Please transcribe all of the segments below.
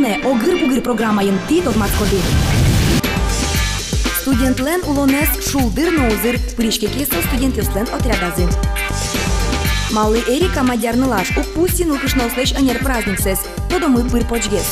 улоне огыр-бугыр программайын ти тодмацкоды. Студентлен улонес шулдыр ноузыр пыришке кесо студентёслен отрядазы. Малый Эрика мадярнылаш упустин укышнослеш анер праздниксес, тодо мы пыр почгес.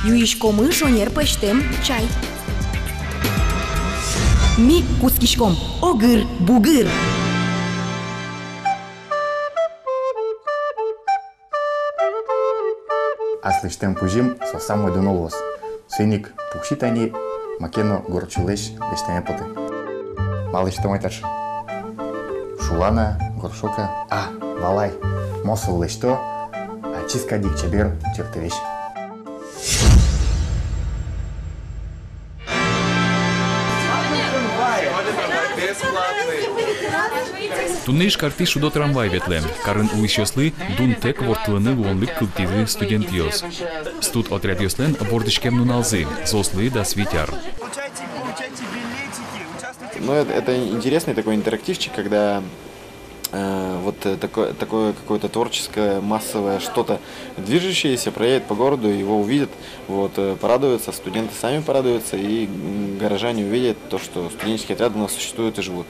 Юишкомы шонер пештем чай. Ми кускишком огыр-бугыр. Аслыштем пужим со самой дунолос. Сыник пухшитани макено горчулеш лештеме поты. Малыш томайташ. Шулана, горшока, валай, мосол лешто, чиска дикчебер чертевиш. Туннеш карти шудо трамвай ветле, карын улышёслы дун тек вортылыны луонлык кылтизы студент ёс. Студ отряд ёслен бордышкем нуналзы, зослы да свитяр. Ну, это интересный такой интерактивчик, когда вот такое какое-то творческое, массовое что-то движущееся проедет по городу, его увидят, вот, порадуются, студенты сами порадуются, и горожане увидят то, что студенческие отряды у нас существуют и живут.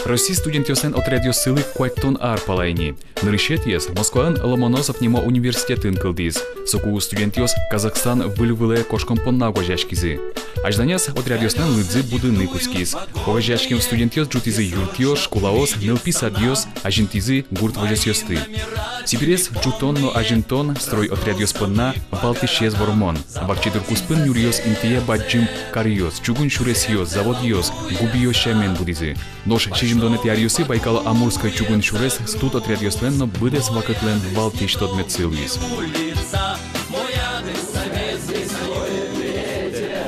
Россия студент ёсен отряд ёсылы куайтон ар палайни. Нырышет ес, Москваан Ломоносов немо университетін кылдиз. Соку студент ёс Казахстан вылывыле кошком поннаго жашкизы. Ажданяс отряд ёснен лыдзы будыны кускиз. Ова жашким студент ёс джутизы юртиёш, кулаос, нылпи садьёс, ажинтизы гурт вожес ёсты. Сибирес джутонно ажинтон, строй отряд ёс пынна, балтышез вормон. Бакчидыр куспын юрьёс интие баджим карьёс, чугун шурес ёс, завод ёс, губи ёс шамен будизы. Нож Донет Яриусы Байкало-Амурской чугун шурес студ отряд ёсленно быдес вакытлен балтиш тодмет сылвиз.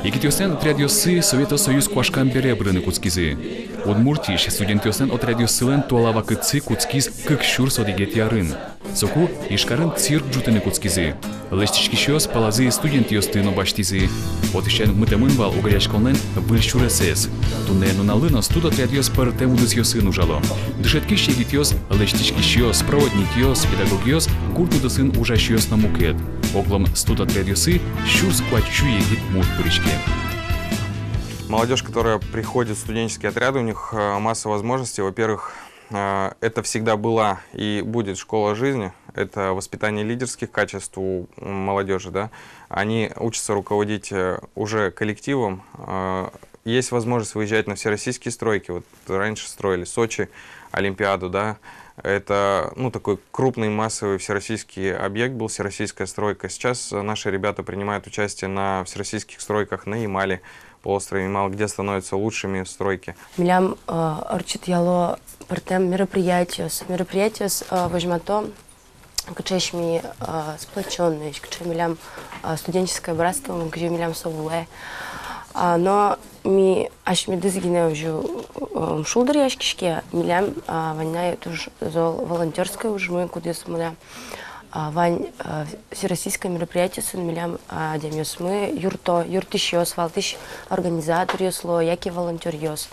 Екитёсен отряд ёсы Совета Союз Куашкан бере брыны куцкизы. Удмуртиш студент ёсен отряд ёсылен туала вакытсы куцкиз кыкшур содигет ярын. Соку ишкарын цирк джутыны куцкизы. Лештишкишёс палазы студент ёстыно баштизы. Отишен мытымын вал угряшконен выльшуресес. Туне нуналына студ отряд ёс пыр темудыз ёсын ужало. Дышеткиш егит ёс, лештишкиш ёс, проводник ёс, педагог ёс, куртудысын ужаш ёс на мукет. Оглом студ отряд ёсы щур сквачу егит мут пырышке. Молодежь, которая приходит в студенческие отряды, у них масса возможностей. Во-первых, это всегда была и будет школа жизни. Это воспитание лидерских качеств у молодежи. Да? Они учатся руководить уже коллективом. Есть возможность выезжать на всероссийские стройки. Вот раньше строили Сочи, Олимпиаду. Да? Это такой крупный массовый всероссийский объект был, всероссийская стройка. Сейчас наши ребята принимают участие на всероссийских стройках на Ямале, полуострове Ямал, где становятся лучшими стройки. Милям арчит яло партем мероприятия с возьмато, качешми сплоченные, каче милям студенческое братство, где милям совуле. Но ми аж ми дызгине уже шулдыр яшкишке милям ваня тоже волонтерское уже мы куда смотря. Вань всероссийское мероприятие с милям демьёс мы юртиш ёс валтиш организатор ёсло яки волонтер ёс.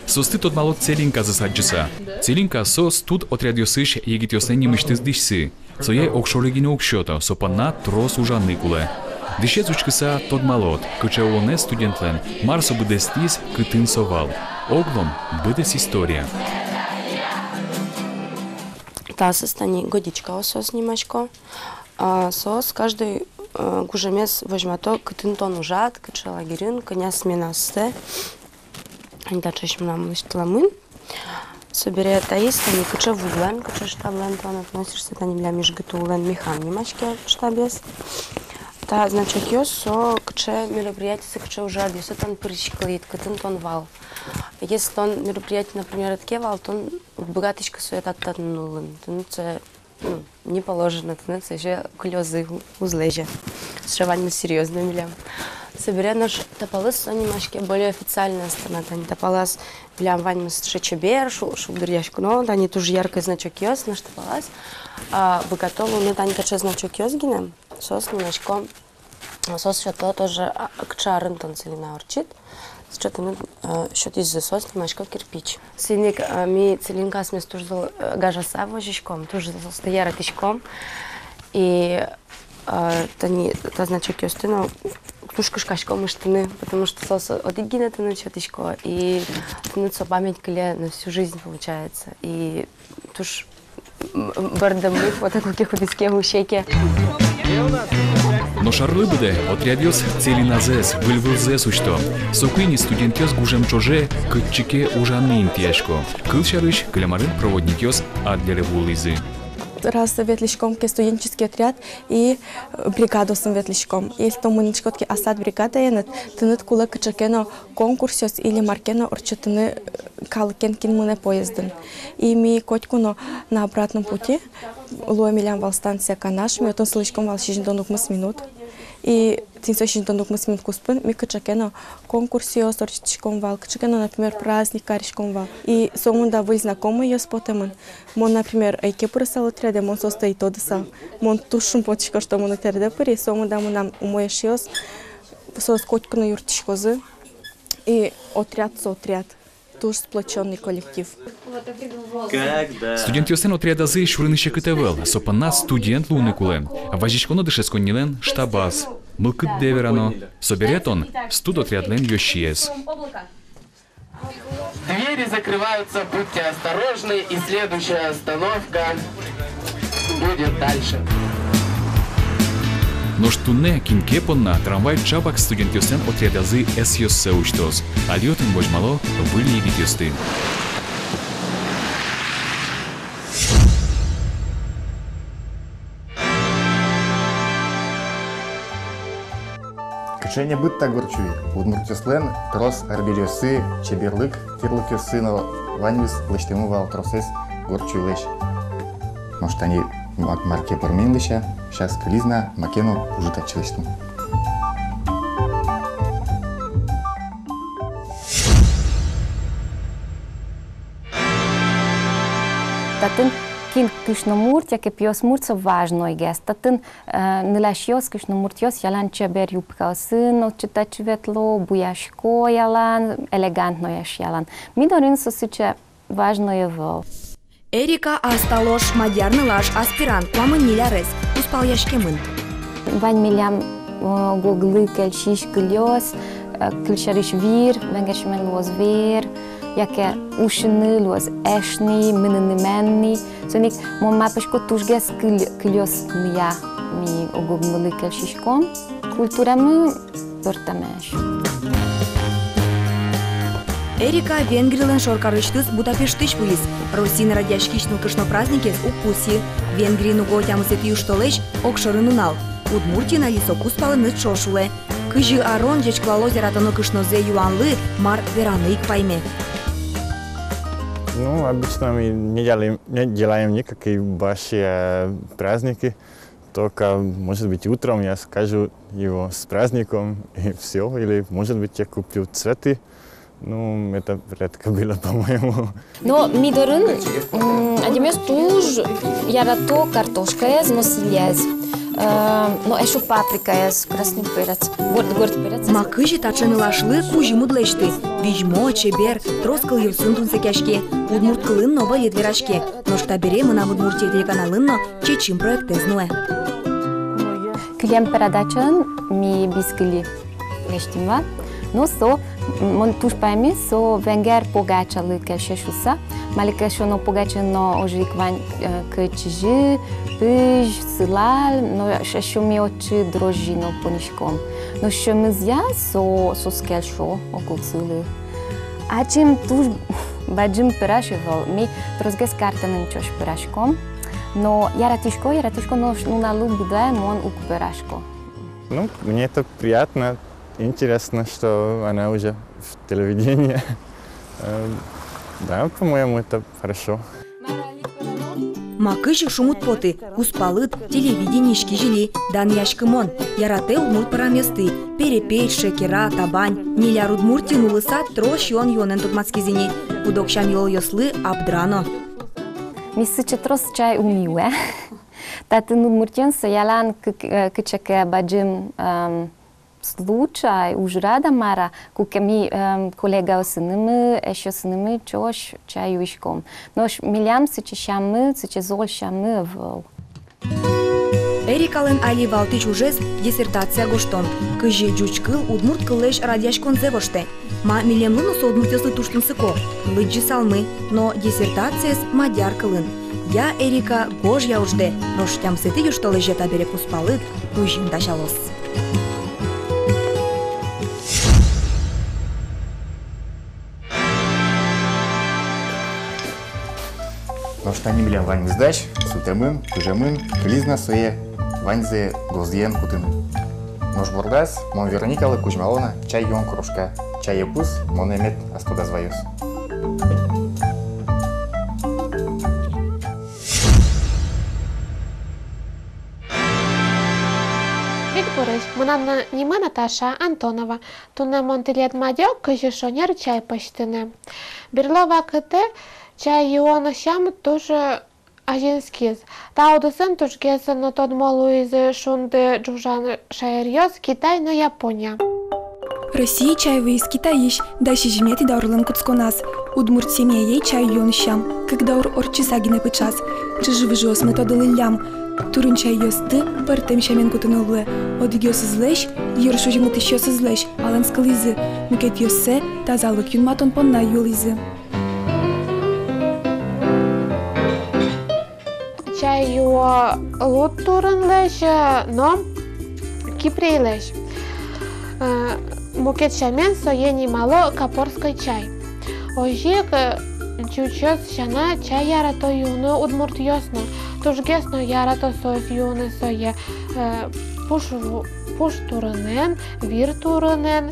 Состы тот мало целинка засаджиса. Целинка сос тут отряд ёсыш егит ёснени мыштыз дишсы. Соє окшорыгине окшёта, сопанна трос ужанны куле. Дишец учкыса тот малот, кыча улоне студентлен, марсо быдестис кытын совал. Оглом быдес история. Та состани годичка сос немачко. Сос каждый гужемес возьмато кытын тон ужат, кыча лагерин, коня смена сте. Они дачеш нам лыштламын. Собере таис, они кыча вуглен, кыча штаблен, тон относишься, та немля межгытулен механ немачке штабес. Та значок ёс со кыча мероприятие, кыча ужат, если тон причклит, кытын тон вал. Если тон мероприятие, например, отке вал, тон богатышка сует оттанулын. Тонце не положено, тонце еще клёзы узлежа. Сшивание серьезно милям. Собере наш топалыс, сони машке более официальная сторона. Тани топалас милям вань шечебер, шулдырьяшку, но тани тоже яркий значок ёс, наш топалас. Богатову, мы тани кача значок ёс гинем. Сос немножко, сос что-то тоже кчарын танцелина орчит. Что-то мы что-то из-за сос немножко кирпич. Синик ми целинка с месту гажаса вожичком, тоже стояра тишком. И это значит, что тушка шкашка мыштаны, потому что сос от игина ты начатишко, и тянуться память на всю жизнь получается. И туш бардамых вот таких вот иске ущеки. Но шарлыбыде отрядёс целиназес, вылвылзес учто. Сокуини студентёс гужем чоже, кытчике ужанны интияшко. Кылшарыш, клямарын проводникёс адлере вулызы. Раз ветличком ке студенческий отряд и бригаду сам ветличком. Если то муничкотки асад бригада енет, тынет кула кычакено конкурсиос или маркено орчетыны калкен кинмуне поездын. И ми котькуно на обратном пути луэмилям вал станция канаш, ми отон слишком вал 6 минут. И тинсо донук мы смин куспын, ми кычакено конкурсиос орчетичком вал, кычакено, например, праздник каричком вал. И соңында вы знакомы ее спотемын. Мон, например, айке пырысал отряде, мон состоит тодысал. Мон тушым потичко, что мон отряде пыри, соңында мон умоешиос, сос котькуно юртичкозы. И отряд со отряд. Туж сплоченный коллектив. Студентёсен отрядазы шурыныше кытевел, сопана студент луникуле. Важичконо дышесконнилен штабаз. Мылкыт деверано. Соберет он студотрядлен йощиес. Двери закрываются, будьте осторожны, и следующая остановка будет дальше. Но штуне кинкепонна трамвай чабак студентёсен отрядазы эсьёссе учтос. Алиотын божмало выльегитёсты. Кычене бытта горчуй. Удмуртёслен трос арбелёсы, чеберлык, тирлыкёсыно ваньвыс лыштымы вал тросес горчуйлеш. Может, они марке пормендыша, сейчас кализна макену ужит отчилыштым. Татын кин кышномурт, яке пьосмурт со важной гест. Татын нылашьёс кышномуртьёс ялан чебер юбкасын, отчитать ветло, буяшко ялан, элегантно яш ялан. Мидорин сосыче важное вол. Эрика асталош мадярнылаш аспирант куамын нилярес, успал яшкемын. Вань милям гоглы кельшиш кылёс, кылшариш вир, венгешмен лоз вир, яке ушыны лоз эшни, мыныны менни. Соник мон мапешко тужгес кылёс ния ми огогмылы кельшишком. Культурамы пыртамеш. Эрика венгрилен шоркарыштыс Будапештыш вуис. Росин радяшкичныл кышно празднике укуси. Венгрину готямысет юштолеш окшорын унал. Удмуртина лисо куспалыныт шошуле. Кыжы арон жечклало зератано кышнозе юанлы мар вераныйк пайме. Ну, обычно мы не делаем никакие большие праздники. Только, может быть, утром я скажу его с праздником и все. Или, может быть, я куплю цветы. Ну, это редко было, по-моему. Но мидорын, адемес туж ярато картошка ез, но сильез. Но еще паприка ез, красный перец, горд перец. Макыжи тачанылашлы кужи мудлешты. Вижмо, чебер, троскал евсынтун секяшке. Удмурткылын нова едверашке. Но штабере мы на Удмуртии телеканалынно чечим проектезнуе. Клем передачан ми бискили лештимва. Но со мон туш пами со венгер погачалы кешешуса, маликешоно погачено ожиквань кчжи, пыж, сылал, но шешуми очи дрожжино понишком. Но шемызя со скелшо около сылы. А чем туш баджим пирашевал, ми трозгес картаным чош пирашком, но яратишко, но налу беда мон ук пирашко. Ну, мне это приятно. Интересно, что она уже в телевидении. Да, по-моему, это хорошо. Макыжи шумут поты, успалыт, телевиденишки жили, дан яшкымон. Ярате удмурт параместы, перепеть, шекера, табань. Ниляр удмурти нулысат трош йон-йонен тутмацкизини. Удокшам йол йослы абдрано. Мисыче трос чай умиле. Татын удмуртен саялан кычаке баджим случай уж рада мара, куке ми колега осынымы, еще сынымы чош чаюшком. Но милям сыче шамы, сыче зол шамы вол. Эрикален али валтич ужес диссертация гоштон. Кыжи джучкыл удмурт кылеш радяш конзевоште. Ма милемлыну со удмуртеслы туштынсыко. Лыджи салмы, но диссертациес мадяр кылын. Я Эрика гож я ужде, но штям сыты юштолы жета бере пуспалыт, ужин дашалос. Но что не милям вань сдач, сутемын, тужемын, клизна сое, ваньзе гозьен кутыны. Нож бургас, мон верникалы кузьмалона, чай йон кружка, чай епус, мон эмет астуда зваюс. Мына нима Наташа Антонова, туне монтилет мадё, кыжы шонер чай почтыны. Берлова кыты чай йоны шам тоже аженскиз. Таудысын тушгесын но тод молуизы шунды джужан шаерьёс Китай но Япония. Россия чаевый из Китаиш, дальше жмет и даурлан куцконас. Удмурт семья ей чай йон щам, когда орчисаги на пычас. Чижи выжос мы тодал лям. Турун чай йосты, партем щамен кутынулы. Одигёс излэш, ершужин это щёс излэш, алан скализы. Мукет йосе, тазалык юн матон понна юлизы. Чай ю лут турун лэш, но Кипре лэш. Мукет щамен соени мало капорской чай. Ожик чучос щана чай ярато юны удмурт йосно. Тужгесно ярато соз юны сое пуш турынен, вир турынен,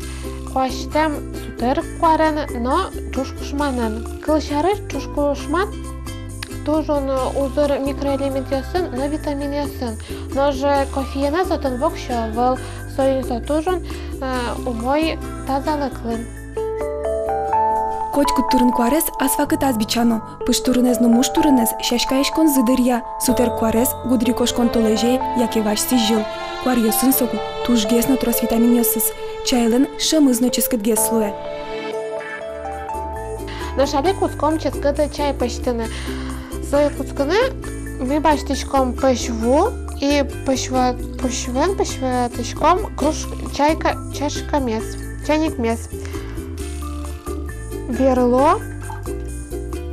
кваштем сутер кварен, но чушкушманен. Кылшары чушкушман тужун узыр микроэлемент ясын, но витамин ясын. Но же кофеена затон вокшо выл союза тужун умой тазалыклын. Котку турын куарес асфакыт азбичано, пыш турынез но муш турынез шашкаеш кон зыдырья, сутер куарес гудрикош кон толеже, яке ваш сижил. Куар йосын соку, туш гесно трос витамин йосыс, чайлен шамызно ческет геслуэ. Но шале куском ческет чай почтыны. Свои кусканы мы баштичком пошву и пошватышком круж чайка чашка мес, чайник мес. Берло,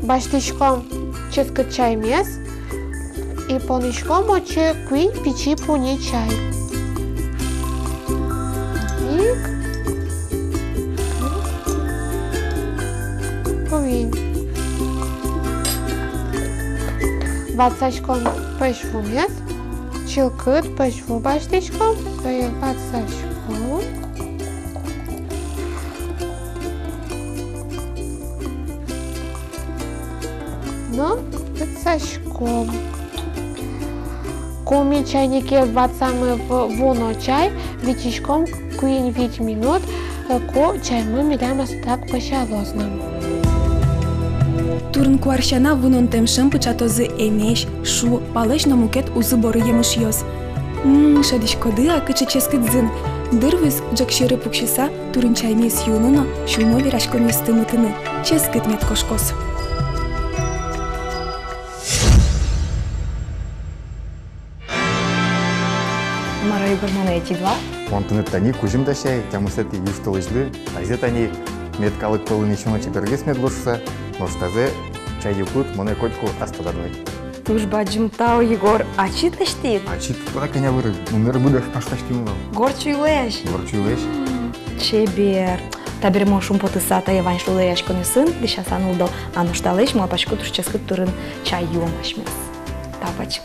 баштичком ческет чай мес и поничком очи куин печи пуни чай. Куин. Ватсачком пошву мес, чилкыт пошву баштичком, свои ватсачком. Но ватсачком. Коми чайнике ватсамы в воно чай, витичком куин 5 минут, ко чай мы милямас так пощалозным. Турн куарщана вунон темшым пычатозы эмеш, шу, палеш на мукет узы боры емыш йос. Шадишкоды акычы ческет зын. Дырвыз джакширы пукшиса турын чай мес юнуно, шуно вирашко месты мытыны. Ческет мет кошкос. Мараю гормона эти два. Онтыны тани кужим дашай, тямусети юштылыжды, айзе тани меткалык пылын ещё чебергес мет лошса, но штазе чай юкут моне котку астададвай. Туж баджим тау Егор, ачит эштит? Ачит куда коня выры, нумер будешь пашташкимал. Горчуйлеш. Горчуйлеш. Чебер. Табер мошум потысата явань шлулеш конесын, дешасан улдо, а ну шталеш мал пачку туш ческет турын чай юомашмес. Табач.